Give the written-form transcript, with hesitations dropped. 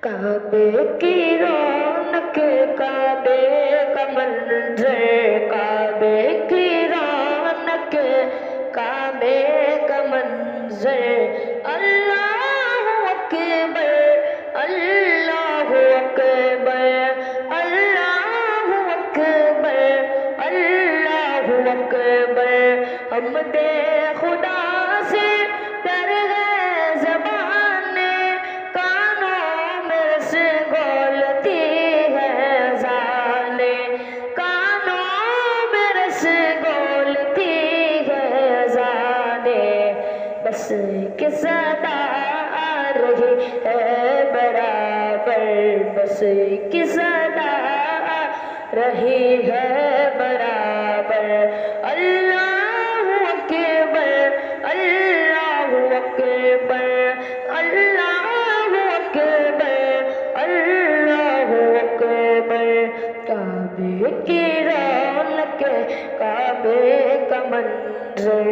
काबे की रौनक, काबे का मंजर, काबे की रौनक, काबे का मंजर। अल्लाह अकबर, अल्लाह अकबर, अल्लाह अकबर, अल्लाह अकबर। हमदे खुदा से डर गए ज़बाने, कानों में रस घोलती है ज़ाने, कानों में रस घोलती है ज़ाने। बस की सदा आ रही है बराबर, बस की सदा आ रही है बराबर। अल्लाह अकबर, अल्लाह अकबर, अल्लाह अकबर, अल्लाह अकबर। काबे की रौनक, काबे का मंजर।